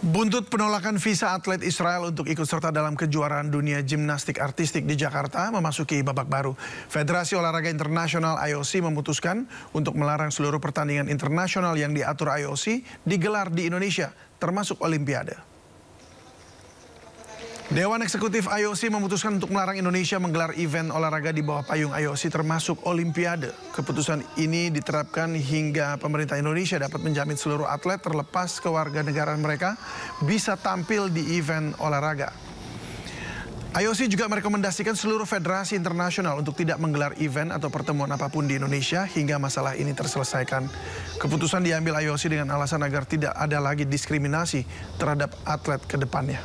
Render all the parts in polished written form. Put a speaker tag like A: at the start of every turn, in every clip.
A: Buntut penolakan visa atlet Israel untuk ikut serta dalam kejuaraan dunia gimnastik artistik di Jakarta memasuki babak baru. Federasi Olahraga Internasional IOC memutuskan untuk melarang seluruh pertandingan internasional yang diatur IOC digelar di Indonesia, termasuk Olimpiade. Dewan Eksekutif IOC memutuskan untuk melarang Indonesia menggelar event olahraga di bawah payung IOC termasuk Olimpiade. Keputusan ini diterapkan hingga pemerintah Indonesia dapat menjamin seluruh atlet terlepas kewarganegaraan mereka bisa tampil di event olahraga. IOC juga merekomendasikan seluruh federasi internasional untuk tidak menggelar event atau pertemuan apapun di Indonesia hingga masalah ini terselesaikan. Keputusan diambil IOC dengan alasan agar tidak ada lagi diskriminasi terhadap atlet ke depannya.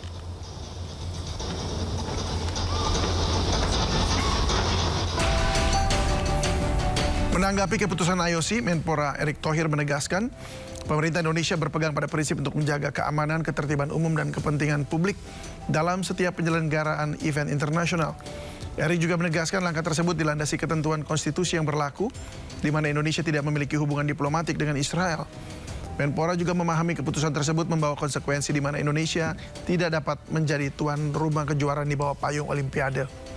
A: Menanggapi keputusan IOC, Menpora Erick Thohir menegaskan pemerintah Indonesia berpegang pada prinsip untuk menjaga keamanan, ketertiban umum, dan kepentingan publik dalam setiap penyelenggaraan event internasional. Erick juga menegaskan langkah tersebut dilandasi ketentuan konstitusi yang berlaku, di mana Indonesia tidak memiliki hubungan diplomatik dengan Israel. Menpora juga memahami keputusan tersebut membawa konsekuensi di mana Indonesia tidak dapat menjadi tuan rumah kejuaraan di bawah payung Olimpiade.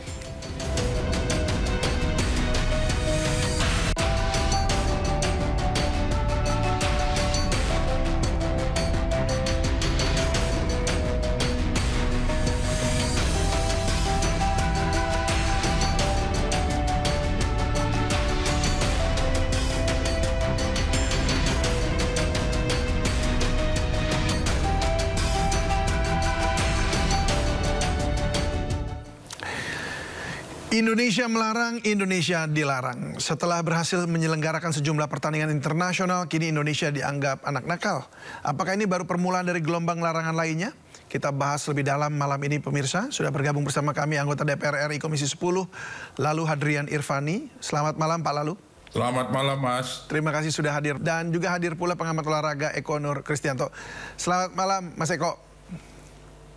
A: Indonesia melarang, Indonesia dilarang. Setelah berhasil menyelenggarakan sejumlah pertandingan internasional, kini Indonesia dianggap anak nakal. Apakah ini baru permulaan dari gelombang larangan lainnya? Kita bahas lebih dalam malam ini pemirsa. Sudah bergabung bersama kami anggota DPR RI Komisi 10, Lalu Hadrian Irvani. Selamat malam Pak Lalu.
B: Selamat malam Mas.
A: Terima kasih sudah hadir. Dan juga hadir pula pengamat olahraga Eko Nur Kristianto. Selamat malam Mas Eko.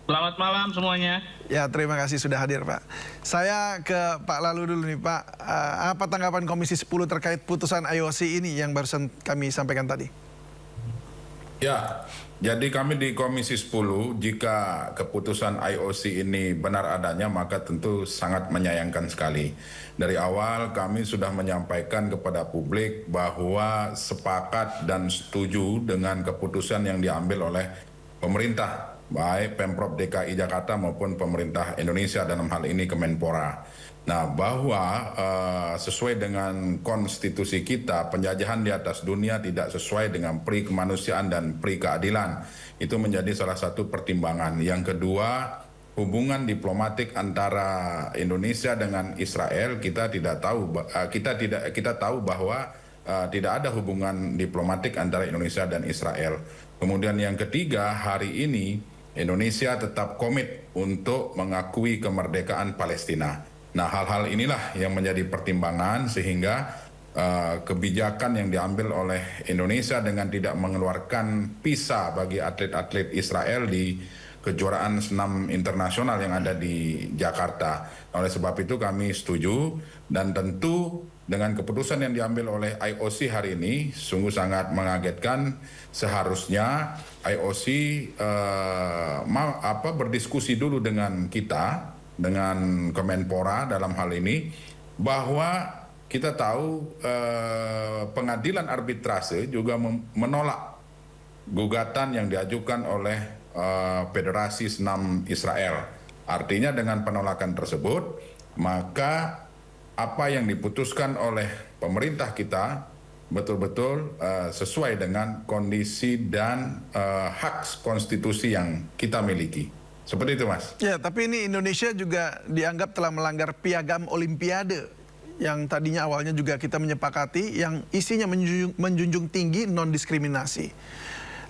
C: Selamat malam semuanya.
A: Ya, terima kasih sudah hadir Pak. Saya ke Pak Lalu dulu nih Pak. Apa tanggapan Komisi 10 terkait putusan IOC ini yang barusan kami sampaikan tadi?
B: Ya, jadi kami di Komisi 10, jika keputusan IOC ini benar adanya, maka tentu sangat menyayangkan sekali. Dari awal kami sudah menyampaikan kepada publik bahwa sepakat dan setuju dengan keputusan yang diambil oleh pemerintah, baik Pemprov DKI Jakarta maupun pemerintah Indonesia, dalam hal ini Kemenpora. Nah, bahwa sesuai dengan konstitusi kita, penjajahan di atas dunia tidak sesuai dengan pri kemanusiaan dan pri keadilan. Itu menjadi salah satu pertimbangan. Yang kedua, hubungan diplomatik antara Indonesia dengan Israel, kita tidak tahu, kita tahu bahwa tidak ada hubungan diplomatik antara Indonesia dan Israel. Kemudian yang ketiga, hari ini Indonesia tetap komit untuk mengakui kemerdekaan Palestina. Nah, hal-hal inilah yang menjadi pertimbangan sehingga kebijakan yang diambil oleh Indonesia dengan tidak mengeluarkan visa bagi atlet-atlet Israel di kejuaraan senam internasional yang ada di Jakarta. Oleh sebab itu kami setuju, dan tentu dengan keputusan yang diambil oleh IOC hari ini sungguh sangat mengagetkan. Seharusnya IOC berdiskusi dulu dengan kita, dengan Kemenpora dalam hal ini, bahwa kita tahu pengadilan arbitrase juga menolak gugatan yang diajukan oleh Federasi Senam Israel. Artinya dengan penolakan tersebut, maka apa yang diputuskan oleh pemerintah kita betul-betul sesuai dengan kondisi dan hak konstitusi yang kita miliki. Seperti itu, Mas.
A: Ya, tapi ini Indonesia juga dianggap telah melanggar piagam Olimpiade yang tadinya awalnya juga kita menyepakati, yang isinya menjunjung tinggi non-diskriminasi.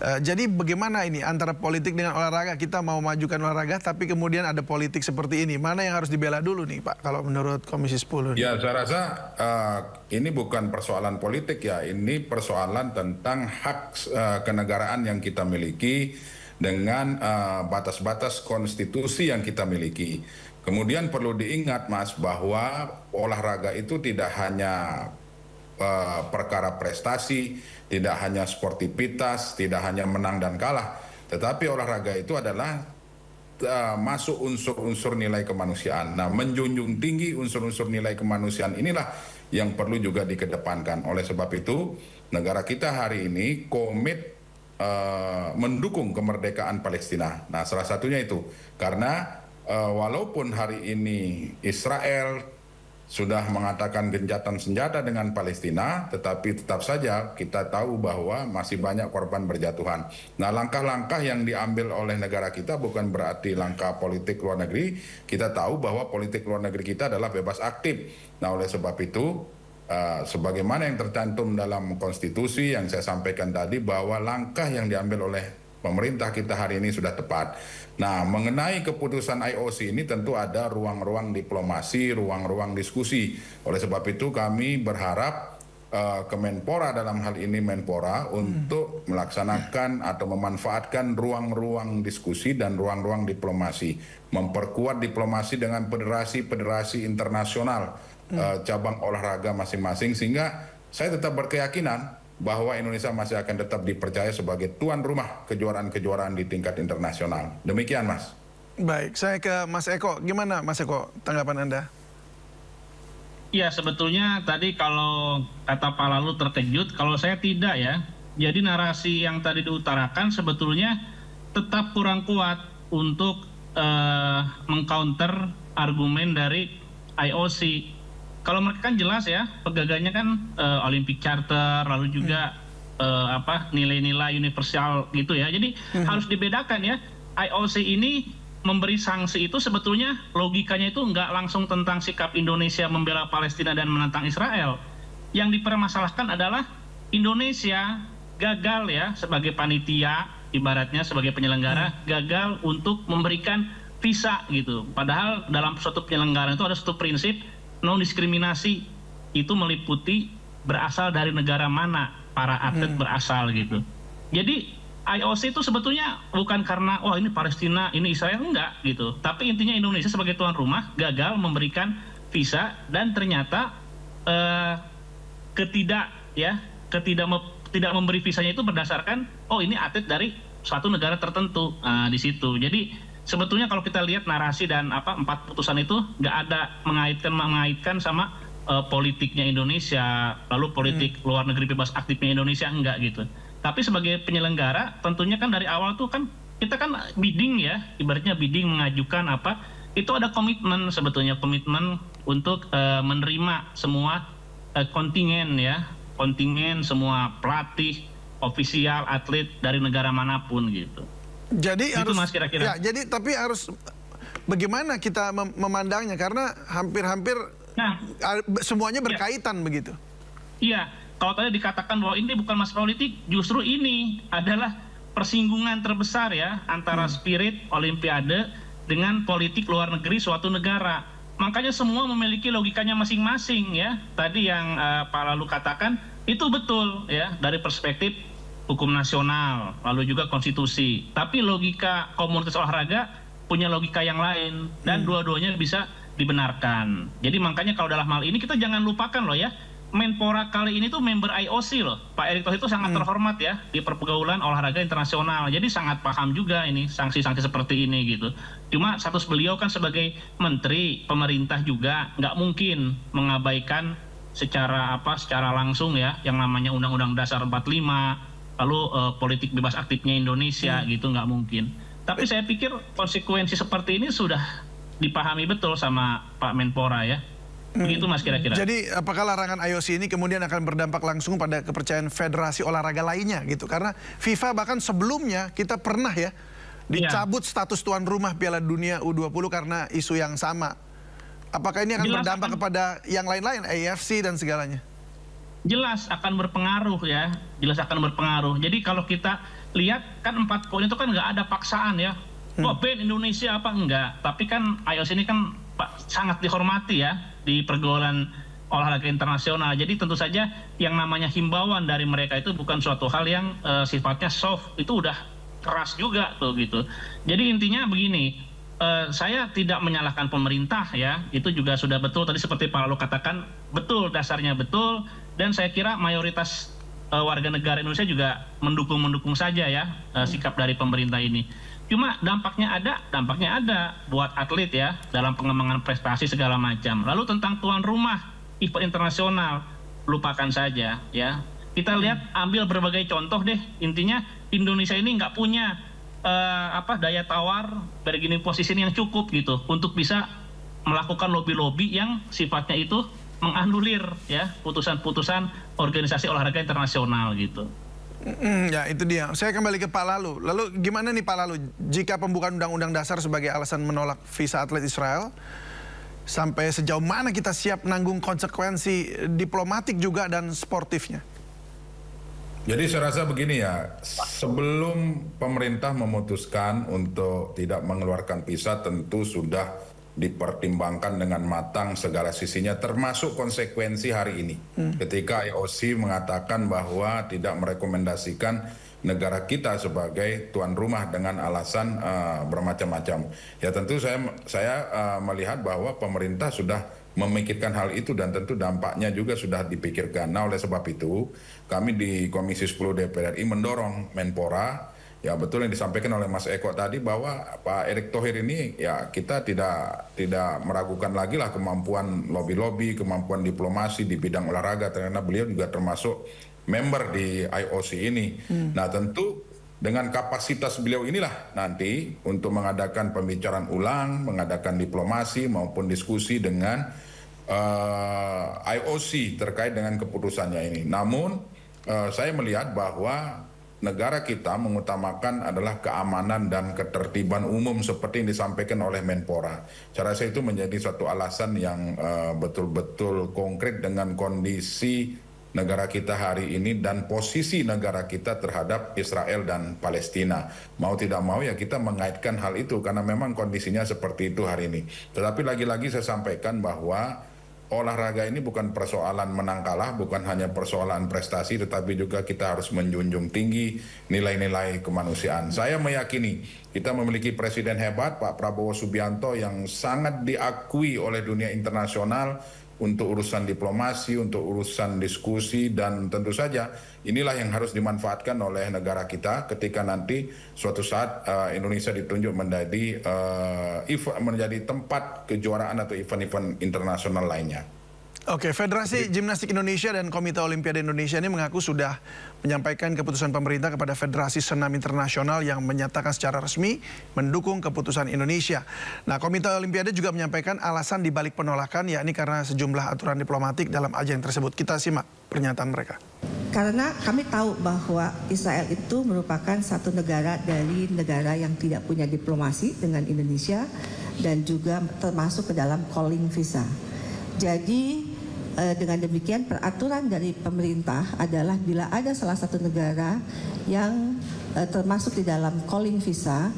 A: Jadi bagaimana ini antara politik dengan olahraga? Kita mau majukan olahraga tapi kemudian ada politik seperti ini. Mana yang harus dibela dulu nih Pak kalau menurut Komisi 10?
B: Ya, saya rasa ini bukan persoalan politik ya. Ini persoalan tentang hak kenegaraan yang kita miliki dengan batas-batas konstitusi yang kita miliki. Kemudian perlu diingat Mas bahwa olahraga itu tidak hanya perkara prestasi, tidak hanya sportivitas, tidak hanya menang dan kalah, Tetapi olahraga itu adalah masuk unsur-unsur nilai kemanusiaan. Nah, menjunjung tinggi unsur-unsur nilai kemanusiaan inilah yang perlu juga dikedepankan. Oleh sebab itu, negara kita hari ini komit mendukung kemerdekaan Palestina. Nah, salah satunya itu karena walaupun hari ini Israel sudah mengatakan gencatan senjata dengan Palestina, tetapi tetap saja kita tahu bahwa masih banyak korban berjatuhan. Nah, langkah-langkah yang diambil oleh negara kita bukan berarti langkah politik luar negeri. Kita tahu bahwa politik luar negeri kita adalah bebas aktif. Nah, oleh sebab itu, sebagaimana yang tercantum dalam konstitusi yang saya sampaikan tadi, bahwa langkah yang diambil oleh pemerintah kita hari ini sudah tepat. Nah, mengenai keputusan IOC ini tentu ada ruang-ruang diplomasi, ruang-ruang diskusi. Oleh sebab itu kami berharap Kemenpora dalam hal ini Menpora untuk melaksanakan atau memanfaatkan ruang-ruang diskusi dan ruang-ruang diplomasi. Memperkuat diplomasi dengan federasi-federasi internasional cabang olahraga masing-masing, sehingga saya tetap berkeyakinan bahwa Indonesia masih akan tetap dipercaya sebagai tuan rumah kejuaraan-kejuaraan di tingkat internasional. Demikian, Mas.
A: Baik, saya ke Mas Eko. Gimana, Mas Eko, tanggapan Anda?
C: Ya, sebetulnya tadi kalau kata Pak Lalu terkejut, kalau saya tidak ya. Jadi narasi yang tadi diutarakan sebetulnya tetap kurang kuat untuk mengcounter argumen dari IOC. Kalau mereka kan jelas ya, pegagannya kan Olympic Charter, lalu juga nilai-nilai universal gitu ya. Jadi harus dibedakan ya, IOC ini memberi sanksi itu sebetulnya logikanya itu nggak langsung tentang sikap Indonesia membela Palestina dan menentang Israel. Yang dipermasalahkan adalah Indonesia gagal ya sebagai panitia, ibaratnya sebagai penyelenggara, gagal untuk memberikan visa gitu. Padahal dalam suatu penyelenggaraan itu ada satu prinsip, non diskriminasi, itu meliputi berasal dari negara mana para atlet berasal gitu. Jadi IOC itu sebetulnya bukan karena wah ini Palestina, ini Israel, enggak gitu. Tapi intinya Indonesia sebagai tuan rumah gagal memberikan visa dan ternyata tidak memberi visanya itu berdasarkan oh ini atlet dari suatu negara tertentu di situ. Jadi sebetulnya kalau kita lihat narasi dan 4 putusan itu nggak ada mengaitkan sama politiknya Indonesia, lalu politik luar negeri bebas aktifnya Indonesia, enggak gitu. Tapi sebagai penyelenggara tentunya kan dari awal tuh kan kita kan bidding ya, ibaratnya bidding mengajukan itu ada komitmen sebetulnya, komitmen untuk menerima semua kontingen semua pelatih, ofisial, atlet dari negara manapun gitu.
A: Jadi
C: itu
A: harus,
C: Mas kira-kira.
A: ya, jadi tapi harus bagaimana kita memandangnya karena hampir-hampir semuanya berkaitan begitu.
C: Iya. Kalau tadi dikatakan bahwa ini bukan masalah politik, justru ini adalah persinggungan terbesar ya antara spirit Olimpiade dengan politik luar negeri suatu negara. Makanya semua memiliki logikanya masing-masing ya. Tadi yang Pak Lalu katakan itu betul ya dari perspektif hukum nasional, lalu juga konstitusi. Tapi logika komunitas olahraga punya logika yang lain dan dua-duanya bisa dibenarkan. Jadi makanya kalau dalam hal ini kita jangan lupakan loh ya. Menpora kali ini tuh member IOC loh. Pak Erick Thohir itu sangat terhormat ya di pergaulan olahraga internasional. Jadi sangat paham juga ini sanksi-sanksi seperti ini gitu. Cuma status beliau kan sebagai menteri pemerintah juga nggak mungkin mengabaikan secara langsung ya yang namanya Undang-Undang Dasar 45, lalu politik bebas aktifnya Indonesia gitu, nggak mungkin. Tapi saya pikir konsekuensi seperti ini sudah dipahami betul sama Pak Menpora ya. Begitu Mas kira-kira.
A: Jadi apakah larangan IOC ini kemudian akan berdampak langsung pada kepercayaan federasi olahraga lainnya gitu? Karena FIFA bahkan sebelumnya kita pernah ya dicabut status tuan rumah Piala Dunia U20 karena isu yang sama. Apakah ini akan berdampak kepada yang lain-lain, AFC dan segalanya?
C: Jelas akan berpengaruh ya, jelas akan berpengaruh. Jadi kalau kita lihat kan 4 poin itu kan nggak ada paksaan ya. Wah ban Indonesia apa enggak? Tapi kan IOC ini kan sangat dihormati ya di pergaulan olahraga internasional. Jadi tentu saja yang namanya himbauan dari mereka itu bukan suatu hal yang sifatnya soft, itu udah keras juga tuh gitu. Jadi intinya begini, saya tidak menyalahkan pemerintah ya, itu juga sudah betul tadi seperti Pak Lalu katakan, betul dasarnya betul, dan saya kira mayoritas warga negara Indonesia juga mendukung saja ya sikap dari pemerintah ini. Cuma dampaknya ada buat atlet ya dalam pengembangan prestasi segala macam. Lalu tentang tuan rumah event internasional, lupakan saja ya. Kita lihat, ambil berbagai contoh deh. Intinya Indonesia ini nggak punya daya tawar, bargaining position yang cukup gitu untuk bisa melakukan lobby-lobby yang sifatnya itu menganulir ya putusan-putusan organisasi olahraga internasional gitu.
A: Ya itu dia. Saya kembali ke Pak Lalu. Lalu gimana nih Pak Lalu, jika pembukaan Undang-Undang Dasar sebagai alasan menolak visa atlet Israel, sampai sejauh mana kita siap nanggung konsekuensi diplomatik juga dan sportifnya?
B: Jadi saya rasa begini ya, sebelum pemerintah memutuskan untuk tidak mengeluarkan visa, tentu sudah dipertimbangkan dengan matang segala sisinya, termasuk konsekuensi hari ini. Ketika IOC mengatakan bahwa tidak merekomendasikan negara kita sebagai tuan rumah dengan alasan bermacam-macam. Ya tentu saya melihat bahwa pemerintah sudah memikirkan hal itu dan tentu dampaknya juga sudah dipikirkan. Nah oleh sebab itu kami di Komisi 10 DPR RI mendorong Menpora, ya betul yang disampaikan oleh Mas Eko tadi bahwa Pak Erick Thohir ini ya kita tidak meragukan lagi lah kemampuan lobby-lobby, kemampuan diplomasi di bidang olahraga, karena beliau juga termasuk member di IOC ini. Nah tentu dengan kapasitas beliau inilah nanti untuk mengadakan pembicaraan ulang, mengadakan diplomasi maupun diskusi dengan IOC terkait dengan keputusannya ini. Namun saya melihat bahwa negara kita mengutamakan adalah keamanan dan ketertiban umum seperti yang disampaikan oleh Menpora. Saya rasa itu menjadi suatu alasan yang betul-betul konkret dengan kondisi negara kita hari ini dan posisi negara kita terhadap Israel dan Palestina. Mau tidak mau ya kita mengaitkan hal itu karena memang kondisinya seperti itu hari ini. Tetapi lagi-lagi saya sampaikan bahwa olahraga ini bukan persoalan menang kalah, bukan hanya persoalan prestasi, tetapi juga kita harus menjunjung tinggi nilai-nilai kemanusiaan. Saya meyakini kita memiliki presiden hebat, Pak Prabowo Subianto, yang sangat diakui oleh dunia internasional untuk urusan diplomasi, untuk urusan diskusi, dan tentu saja inilah yang harus dimanfaatkan oleh negara kita ketika nanti suatu saat Indonesia ditunjuk menjadi tempat kejuaraan atau event-event internasional lainnya.
A: Oke, Federasi Gimnastik Indonesia dan Komite Olimpiade Indonesia ini mengaku sudah menyampaikan keputusan pemerintah kepada Federasi Senam Internasional yang menyatakan secara resmi mendukung keputusan Indonesia. Nah, Komite Olimpiade juga menyampaikan alasan dibalik penolakan, yakni karena sejumlah aturan diplomatik dalam ajang tersebut. Kita simak pernyataan mereka.
D: Karena kami tahu bahwa Israel itu merupakan satu negara dari negara yang tidak punya diplomasi dengan Indonesia dan juga termasuk ke dalam calling visa. Jadi dengan demikian peraturan dari pemerintah adalah bila ada salah satu negara yang termasuk di dalam calling visa,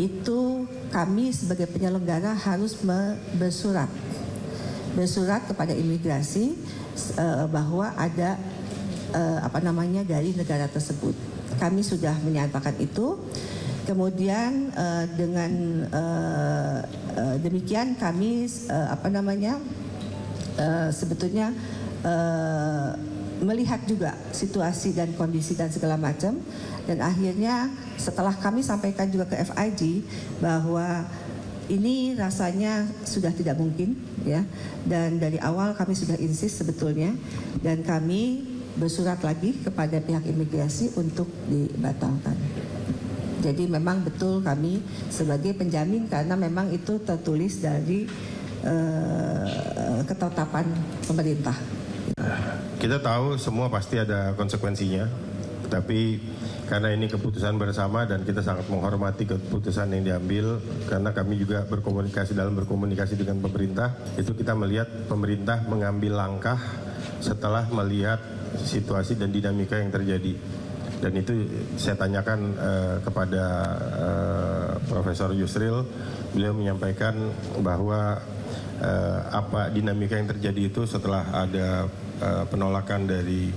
D: itu kami sebagai penyelenggara harus bersurat kepada imigrasi bahwa ada dari negara tersebut. Kami sudah menyatakan itu. Kemudian dengan demikian kami sebetulnya melihat juga situasi dan kondisi dan segala macam, dan akhirnya setelah kami sampaikan juga ke FIG bahwa ini rasanya sudah tidak mungkin ya, dan dari awal kami sudah insist sebetulnya, dan kami bersurat lagi kepada pihak imigrasi untuk dibatalkan. Jadi memang betul kami sebagai penjamin karena memang itu tertulis dari ketetapan pemerintah.
E: Kita tahu semua pasti ada konsekuensinya, tapi karena ini keputusan bersama dan kita sangat menghormati keputusan yang diambil, karena kami juga berkomunikasi dengan pemerintah, itu kita melihat pemerintah mengambil langkah setelah melihat situasi dan dinamika yang terjadi. Dan itu saya tanyakan kepada Profesor Yusril, beliau menyampaikan bahwa apa dinamika yang terjadi itu setelah ada penolakan dari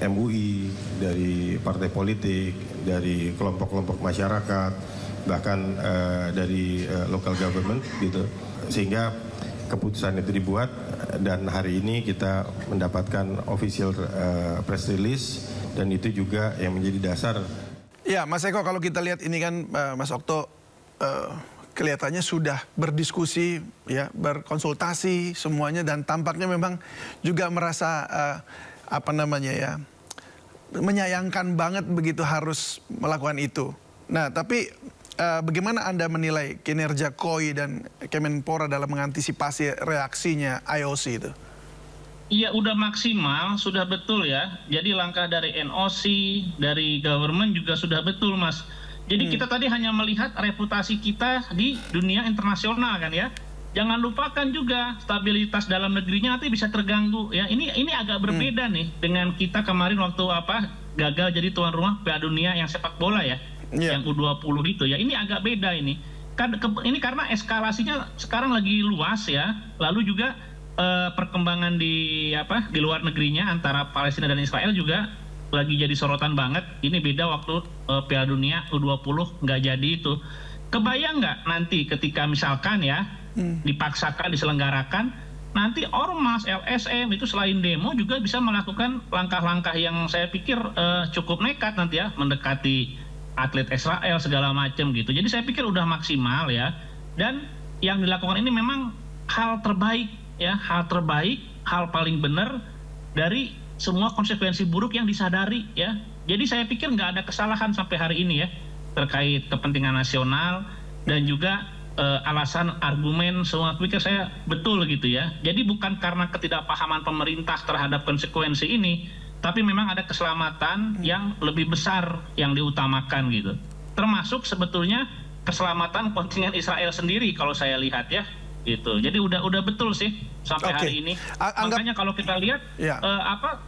E: MUI, dari partai politik, dari kelompok-kelompok masyarakat, bahkan dari local government gitu, sehingga keputusan itu dibuat dan hari ini kita mendapatkan official press release dan itu juga yang menjadi dasar.
A: Ya, Mas Eko, kalau kita lihat ini kan Mas Okto kelihatannya sudah berdiskusi, ya, berkonsultasi semuanya dan tampaknya memang juga merasa menyayangkan banget begitu harus melakukan itu. Nah, tapi bagaimana Anda menilai kinerja KOI dan Kemenpora dalam mengantisipasi reaksinya IOC itu?
C: Iya, udah maksimal, sudah betul ya. Jadi langkah dari NOC, dari government juga sudah betul, Mas. Jadi kita tadi hanya melihat reputasi kita di dunia internasional kan ya. Jangan lupakan juga stabilitas dalam negerinya nanti bisa terganggu ya. Ini agak berbeda nih dengan kita kemarin waktu gagal jadi tuan rumah Piala Dunia yang sepak bola ya. Yang U20 itu ya. Ini agak beda ini. Ini karena eskalasinya sekarang lagi luas ya. Lalu juga perkembangan di luar negerinya antara Palestina dan Israel juga lagi jadi sorotan banget. Ini beda waktu Piala Dunia U20 nggak jadi itu. Kebayang nggak nanti ketika misalkan ya dipaksakan diselenggarakan, nanti ormas LSM itu selain demo juga bisa melakukan langkah-langkah yang saya pikir cukup nekat nanti ya, mendekati atlet Israel segala macam gitu. Jadi saya pikir udah maksimal ya. Dan yang dilakukan ini memang hal terbaik ya, hal terbaik, hal paling benar dari semua konsekuensi buruk yang disadari ya. Jadi saya pikir nggak ada kesalahan sampai hari ini ya terkait kepentingan nasional dan juga alasan argumen semua pikir saya betul gitu ya. Jadi bukan karena ketidakpahaman pemerintah terhadap konsekuensi ini, tapi memang ada keselamatan yang lebih besar yang diutamakan gitu. Termasuk sebetulnya keselamatan kontingen Israel sendiri kalau saya lihat ya. Gitu. Jadi udah betul sih sampai hari ini. Makanya kalau kita lihat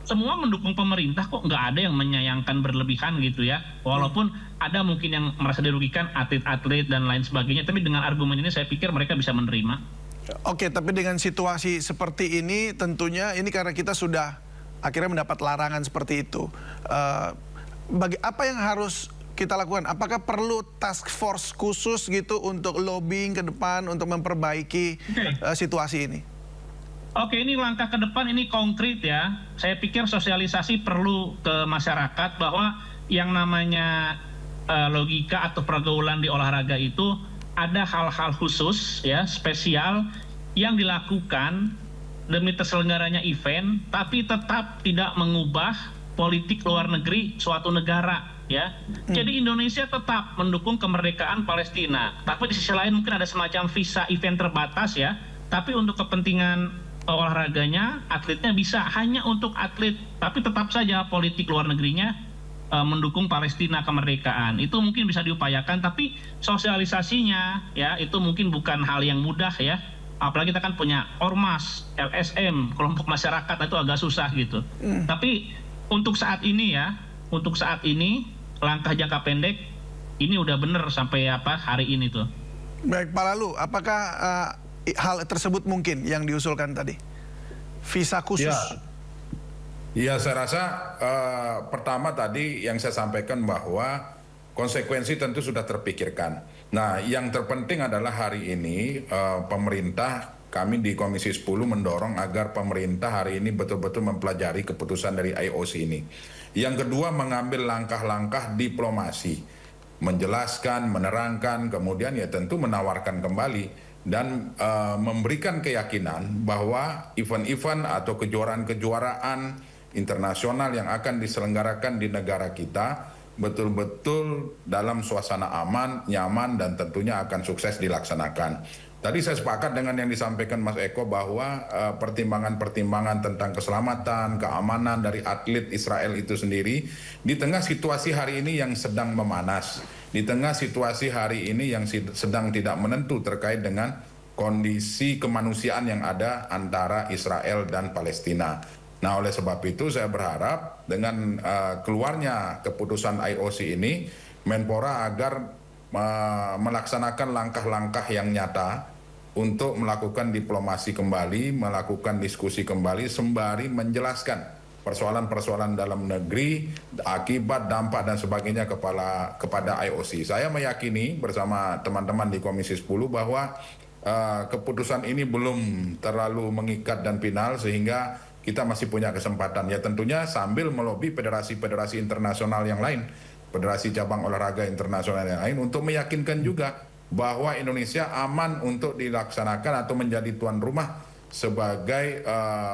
C: semua mendukung pemerintah, kok nggak ada yang menyayangkan berlebihan gitu ya. Walaupun ada mungkin yang merasa dirugikan atlet-atlet dan lain sebagainya, tapi dengan argumen ini saya pikir mereka bisa menerima.
A: Oke, tapi dengan situasi seperti ini tentunya ini karena kita sudah akhirnya mendapat larangan seperti itu. Apa yang harus kita lakukan? Apakah perlu task force khusus gitu untuk lobbying ke depan untuk memperbaiki situasi ini?
C: Oke, ini langkah ke depan ini konkret ya. Saya pikir sosialisasi perlu ke masyarakat bahwa yang namanya logika atau pergaulan di olahraga itu ada hal-hal khusus ya, spesial yang dilakukan demi terselenggaranya event, tapi tetap tidak mengubah politik luar negeri suatu negara. Ya, jadi Indonesia tetap mendukung kemerdekaan Palestina. Tapi di sisi lain mungkin ada semacam visa event terbatas ya. Tapi untuk kepentingan olahraganya, atletnya bisa hanya untuk atlet. Tapi tetap saja politik luar negerinya mendukung Palestina kemerdekaan. Itu mungkin bisa diupayakan. Tapi sosialisasinya ya itu mungkin bukan hal yang mudah ya. Apalagi kita kan punya ormas, LSM, kelompok masyarakat itu agak susah gitu. Tapi untuk saat ini ya, langkah jangka pendek ini udah bener sampai hari ini tuh.
A: Baik, Pak Lalu, apakah hal tersebut mungkin yang diusulkan tadi? Visa khusus?
B: Ya, saya rasa pertama tadi yang saya sampaikan bahwa konsekuensi tentu sudah terpikirkan. Nah, yang terpenting adalah hari ini pemerintah, kami di Komisi 10 mendorong agar pemerintah hari ini betul-betul mempelajari keputusan dari IOC ini. Yang kedua, mengambil langkah-langkah diplomasi, menjelaskan, menerangkan, kemudian ya tentu menawarkan kembali dan memberikan keyakinan bahwa event-event atau kejuaraan-kejuaraan internasional yang akan diselenggarakan di negara kita betul-betul dalam suasana aman, nyaman, dan tentunya akan sukses dilaksanakan. Tadi saya sepakat dengan yang disampaikan Mas Eko bahwa pertimbangan-pertimbangan tentang keselamatan, keamanan dari atlet Israel itu sendiri di tengah situasi hari ini yang sedang memanas, di tengah situasi hari ini yang sedang tidak menentu terkait dengan kondisi kemanusiaan yang ada antara Israel dan Palestina. Nah, oleh sebab itu saya berharap dengan keluarnya keputusan IOC ini, Menpora agar melaksanakan langkah-langkah yang nyata untuk melakukan diplomasi kembali, melakukan diskusi kembali, sembari menjelaskan persoalan-persoalan dalam negeri, akibat, dampak, dan sebagainya kepada IOC. Saya meyakini bersama teman-teman di Komisi 10 bahwa keputusan ini belum terlalu mengikat dan final sehingga kita masih punya kesempatan. Ya tentunya sambil melobi federasi-federasi internasional yang lain, federasi cabang olahraga internasional yang lain untuk meyakinkan juga bahwa Indonesia aman untuk dilaksanakan atau menjadi tuan rumah sebagai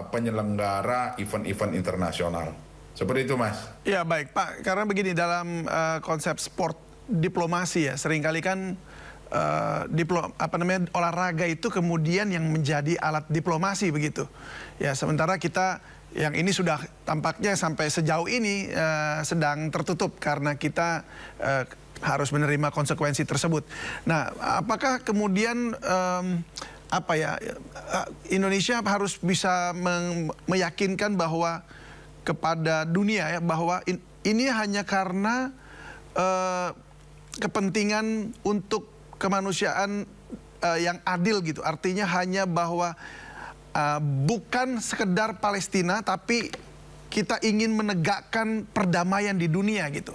B: penyelenggara event-event internasional. Seperti itu, Mas.
A: Ya, baik, Pak. Karena begini, dalam konsep sport diplomasi ya, seringkali kan olahraga itu kemudian yang menjadi alat diplomasi begitu. Ya, sementara kita yang ini sudah tampaknya sampai sejauh ini sedang tertutup karena kita harus menerima konsekuensi tersebut. Nah, apakah kemudian Indonesia harus bisa meyakinkan bahwa kepada dunia ya bahwa ini hanya karena kepentingan untuk kemanusiaan yang adil gitu. Artinya hanya bahwa bukan sekedar Palestina, tapi kita ingin menegakkan perdamaian di dunia gitu.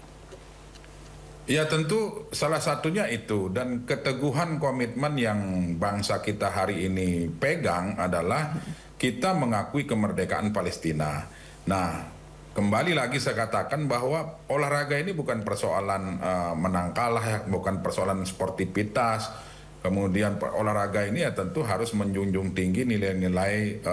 B: Ya tentu salah satunya itu, dan keteguhan komitmen yang bangsa kita hari ini pegang adalah kita mengakui kemerdekaan Palestina. Nah, kembali lagi saya katakan bahwa olahraga ini bukan persoalan menang kalah, bukan persoalan sportivitas. Kemudian olahraga ini ya tentu harus menjunjung tinggi nilai-nilai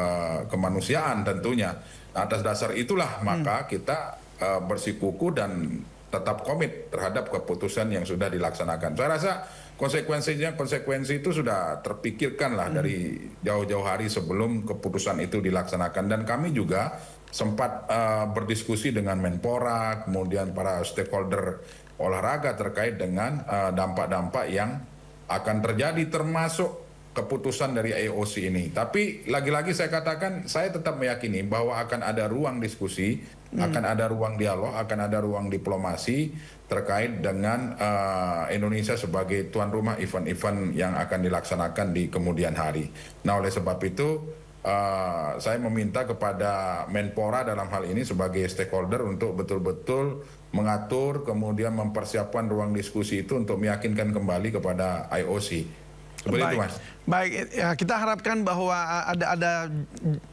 B: kemanusiaan tentunya. Atas dasar itulah maka kita bersikukuh dan tetap komit terhadap keputusan yang sudah dilaksanakan. Saya rasa konsekuensi itu sudah terpikirkan lah dari jauh-jauh hari sebelum keputusan itu dilaksanakan. Dan kami juga sempat berdiskusi dengan Menpora, kemudian para stakeholder olahraga terkait dengan dampak-dampak yang akan terjadi termasuk keputusan dari IOC ini. Tapi lagi-lagi saya katakan, saya tetap meyakini bahwa akan ada ruang diskusi, akan ada ruang dialog, akan ada ruang diplomasi terkait dengan Indonesia sebagai tuan rumah event-event yang akan dilaksanakan di kemudian hari. Nah, oleh sebab itu saya meminta kepada Menpora dalam hal ini sebagai stakeholder untuk betul-betul mengatur, kemudian mempersiapkan ruang diskusi itu untuk meyakinkan kembali kepada IOC. Seperti itu, Mas.
A: Baik, ya, kita harapkan bahwa ada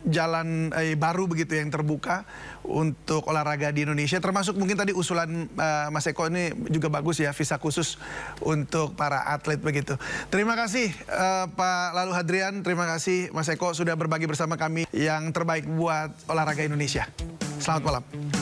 A: jalan baru begitu yang terbuka untuk olahraga di Indonesia, termasuk mungkin tadi usulan Mas Eko ini juga bagus ya, visa khusus untuk para atlet begitu. Terima kasih Pak Lalu Hadrian, terima kasih Mas Eko sudah berbagi bersama kami yang terbaik buat olahraga Indonesia. Selamat malam.